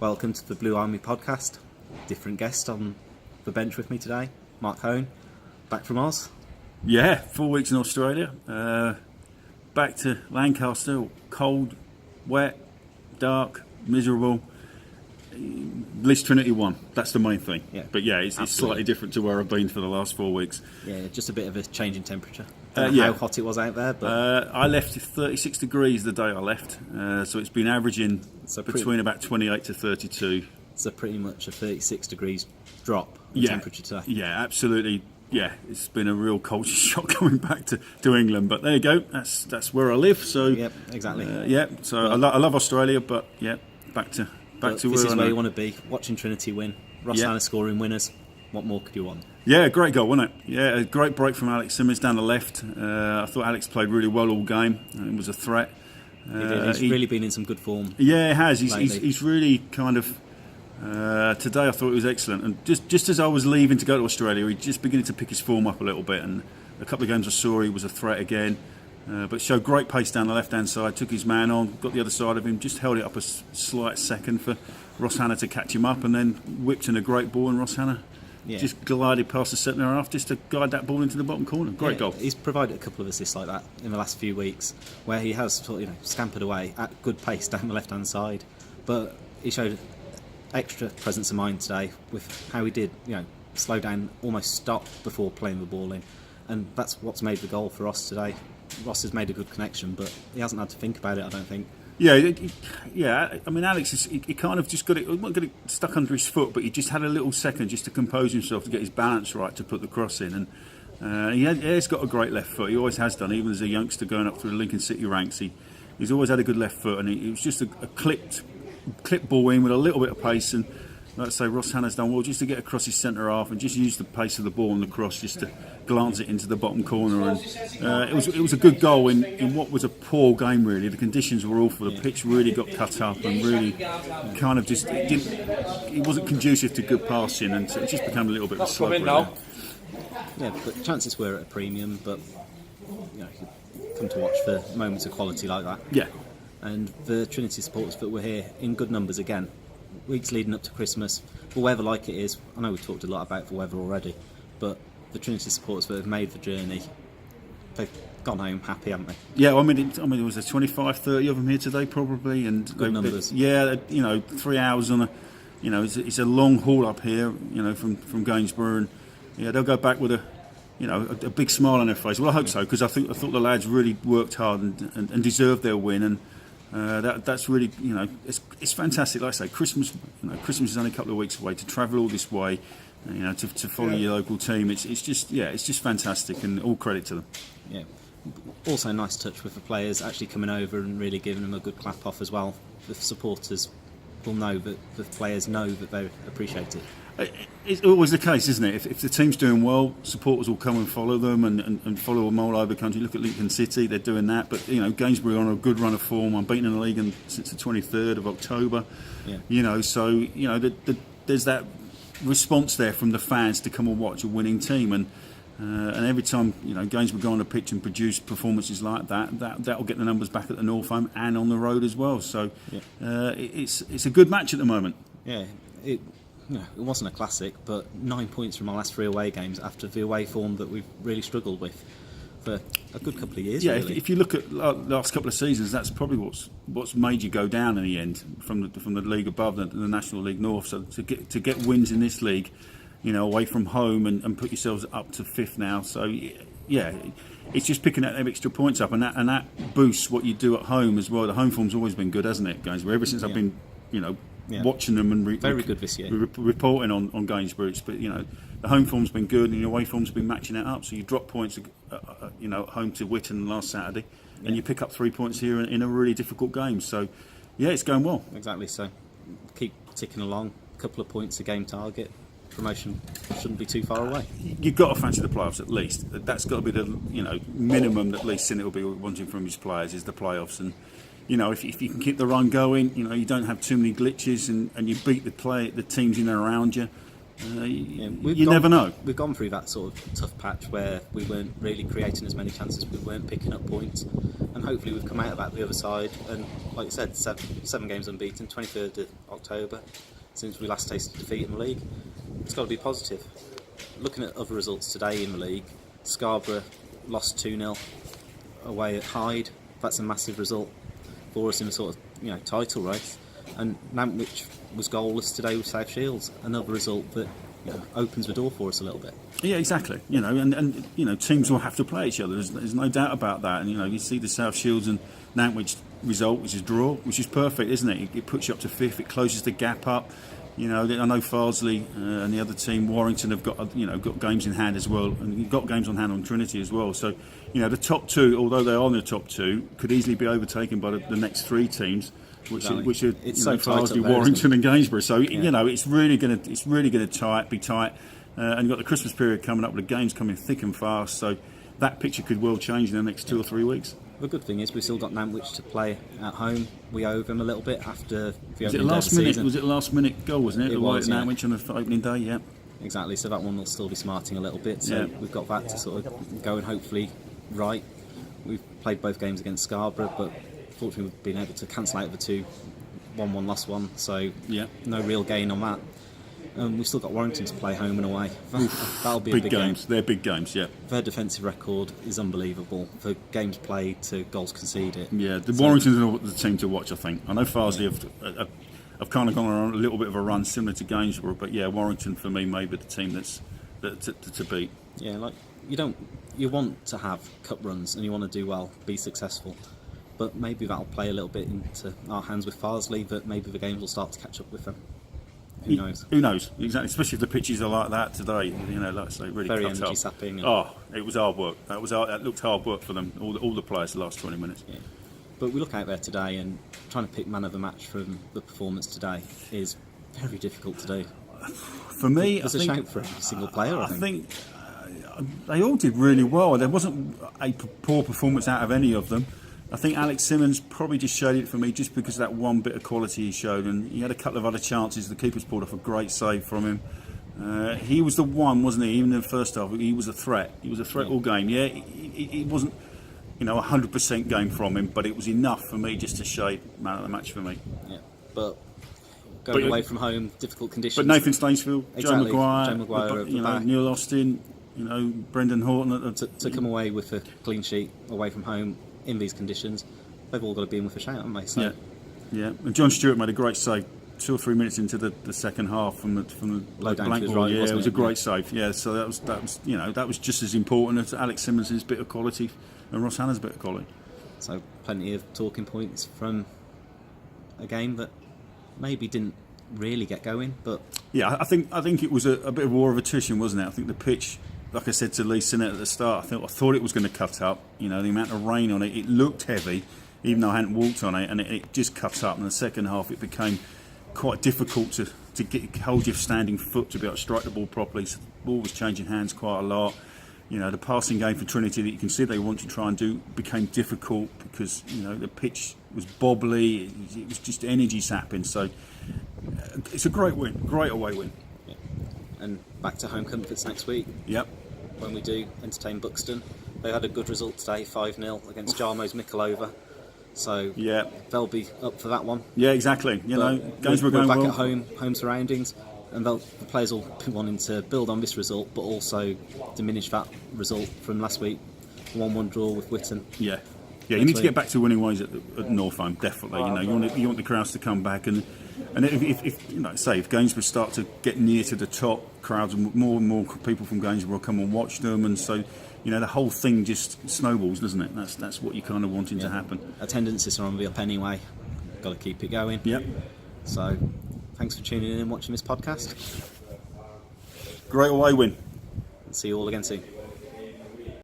Welcome to the Blue Army podcast. Different guest on the bench with me today, Mark Hone, back from Oz. Yeah, 4 weeks in Australia. Back to Lancaster, cold, wet, dark, miserable. At least Trinity won. That's the main thing. Yeah, but yeah, it's slightly different to where I've been for the last 4 weeks. Yeah, just a bit of a change in temperature. Yeah. How hot it was out there, but I left at 36 degrees the day I left, so it's been averaging between about 28 to 32. So pretty much a 36 degrees drop in temperature today. Yeah, absolutely. Yeah, it's been a real culture shock coming back to England, but there you go. That's where I live. So yep, exactly. So I love Australia, but yeah, back to where this is where you want to be. Watching Trinity win, Ross Hannah scoring winners. What more could you want? Yeah, great goal, wasn't it? Yeah, a great break from Alex Simmons down the left. I thought Alex played really well all game. It was a threat. He's really been in some good form. Yeah, he has. He's really kind of. Today I thought it was excellent, and just as I was leaving to go to Australia, he just beginning to pick his form up a little bit, and a couple of games I saw he was a threat again, but showed great pace down the left hand side, took his man on, got the other side of him, just held it up a slight second for Ross Hannah to catch him up, and then whipped in a great ball, and Ross Hannah just glided past the centre half just to guide that ball into the bottom corner. Great goal. He's provided a couple of assists like that in the last few weeks, where he has sort of, scampered away at good pace down the left hand side, but he showed extra presence of mind today with how he did, slow down, almost stop before playing the ball in, and that's what's made the goal for Ross today. Ross has made a good connection, but he hasn't had to think about it, I don't think. Yeah. I mean, Alex, he kind of just got it stuck under his foot, but he just had a little second just to compose himself, to get his balance right, to put the cross in, and he's got a great left foot. He always has done, even as a youngster going up through the Lincoln City ranks. He's always had a good left foot, and it was just a clipped ball in with a little bit of pace, and like I say, Ross Hannah's done well just to get across his centre half and just use the pace of the ball and the cross just to glance it into the bottom corner, and it was a good goal in what was a poor game really. The conditions were awful, the pitch really got cut up and really kind of just it wasn't conducive to good passing, and so it just became a little bit of a slug really. Yeah, but chances were at a premium, but you come to watch for moments of quality like that. Yeah. And the Trinity supporters that were here in good numbers again, weeks leading up to Christmas, the weather like it is. I know we've talked a lot about the weather already, but the Trinity supporters that have made the journey, they've gone home happy, haven't they? Yeah, I mean, there was a 25, 30 of them here today probably, and good numbers. 3 hours on it's a long haul up here, from Gainsborough, and they'll go back with a big smile on their face. Well, I hope so, because I thought the lads really worked hard and deserved their win, and that's really, it's fantastic. Like I say, Christmas is only a couple of weeks away. To travel all this way, to follow your local team, it's just fantastic, and all credit to them. Yeah. Also, a nice touch with the players actually coming over and really giving them a good clap off as well. The supporters will know that the players know that they appreciate it. It's always the case, isn't it? If the team's doing well, supporters will come and follow them and follow them all over the country. Look at Lincoln City, they're doing that. But, Gainsborough on a good run of form, unbeaten in the league since the 23rd of October. Yeah. So there's that response there from the fans to come and watch a winning team. And every time, Gainsborough go on the pitch and produce performances like that'll get the numbers back at the North Home and on the road as well. So it's a good match at the moment. Yeah. It wasn't a classic, but 9 points from our last 3 away games after the away form that we've really struggled with for a good couple of years. Yeah, really. if you look at the last couple of seasons, that's probably what's made you go down in the end from the league above, the National League North. So to get wins in this league, away from home and put yourselves up to 5th now. So yeah, it's just picking them extra points up, and that boosts what you do at home as well. The home form's always been good, hasn't it, Gainsborough? Ever since I've been watching them and very good this year. Reporting on Gainsborough, but the home form's been good and the away form's been matching it up. So you drop points, at home to Witton last Saturday, and you pick up 3 points here in a really difficult game. So yeah, it's going well. Exactly. So keep ticking along. A couple of points a game target. Promotion shouldn't be too far away. You've got to fancy the playoffs at least. That's got to be the minimum that Lee Sinnott will be wanting from his players is the playoffs. And if you can keep the run going, you don't have too many glitches, and you beat the teams in and around you, You never know. We've gone through that sort of tough patch where we weren't really creating as many chances, we weren't picking up points, and hopefully we've come out of that the other side. And like you said, seven games unbeaten, 23rd of October since we last tasted defeat in the league. It's got to be positive. Looking at other results today in the league, Scarborough lost 2-0 away at Hyde. That's a massive result for us in a sort of title race. And Nantwich was goalless today with South Shields, another result that opens the door for us a little bit. Yeah, exactly. And teams will have to play each other. There's no doubt about that. And you see the South Shields and Nantwich result, which is draw, which is perfect, isn't it? It puts you up to fifth. It closes the gap up. I know Farsley and the other team, Warrington, have got games in hand as well, and you've got games on hand on Trinity as well. So, the top two, although they are in the top two, could easily be overtaken by the next three teams, which are Farsley, Warrington, and Gainsborough. So it's really going to be tight, and you've got the Christmas period coming up with the games coming thick and fast. So that picture could well change in the next 2 or 3 weeks. The good thing is we've still got Nantwich to play at home. We owe them a little bit after the Was it opening day of the season. Was it a last minute goal, wasn't it? It was, at Nantwich on the opening day, yeah. Exactly, so that one will still be smarting a little bit. So we've got that to sort of go and hopefully right. We've played both games against Scarborough, but fortunately we've been able to cancel out the two. 1-1 lost one, so no real gain on that. We've still got Warrington to play home and away. That'll be big a big games. game. They're big games, yeah. Their defensive record is unbelievable. For games played to goals conceded. Yeah, Warrington's the team to watch, I think. I know Farsley have kind of gone on a little bit of a run similar to Gainsborough, but Warrington for me may be the team to beat. Yeah, you want to have cup runs and you want to do well, be successful. But maybe that'll play a little bit into our hands with Farsley, that maybe the games will start to catch up with them. Who knows? Who knows? Exactly. Especially if the pitches are like that today. Like I say, really very cut energy up. sapping. It was hard work. That looked hard work for them. All the players the last 20 minutes. Yeah. But we look out there today, and trying to pick man of the match from the performance today is very difficult to do. For me, there's a shout for every single player. I think they all did really well. There wasn't a poor performance out of any of them. I think Alex Simmons probably just showed it for me just because of that one bit of quality he showed, and he had a couple of other chances. The keeper's pulled off a great save from him. He was the one, wasn't he? Even in the first half, he was a threat. He was a threat all game. Yeah, it wasn't 100% game from him, but it was enough for me just to shade man of the match for me. Yeah, but going away from home, difficult conditions. But Nathan Stainsfield, exactly. Joe Maguire, Neil Austin, Brendan Horton. To come away with a clean sheet away from home in these conditions, they've all got to be in with a shout, haven't they? So. Yeah. And John Stewart made a great save 2 or 3 minutes into the second half from the low down blank to his ball. right, Yeah, it was a great save. save. Yeah, so that was just as important as Alex Simmons' bit of quality and Ross Hanna's bit of quality. So plenty of talking points from a game that maybe didn't really get going, but I think it was a bit of war of attrition, wasn't it? I think the pitch, like I said to Lee Sinnott at the start, I thought it was going to cut up. The amount of rain on it, it looked heavy, even though I hadn't walked on it, and it just cut up. In the second half, it became quite difficult to hold your standing foot to be able to strike the ball properly. So the ball was changing hands quite a lot. The passing game for Trinity that you can see they want to try and do became difficult because the pitch was bobbly. It was just energy sapping. So it's a great win, great away win. Yeah. And back to home comforts next week. Yep. When we do entertain Buxton, they had a good result today, 5-0 against Jarmo's Mikolova. So they'll be up for that one. Yeah, exactly. Gainsborough we're going back well. at home surroundings, and the players will be wanting to build on this result, but also diminish that result from last week, 1-1 draw with Whitton. Yeah, you need to get back to winning ways at North Home, definitely. You want the crowds to come back, and if Gainsborough start to get near to the top, crowds and more people from Gainsborough come and watch them, and so the whole thing just snowballs, doesn't it? That's what you're kind of wanting to happen. Attendances are on the up anyway. Got to keep it going. Yep. So, thanks for tuning in and watching this podcast. Great away win. See you all again soon.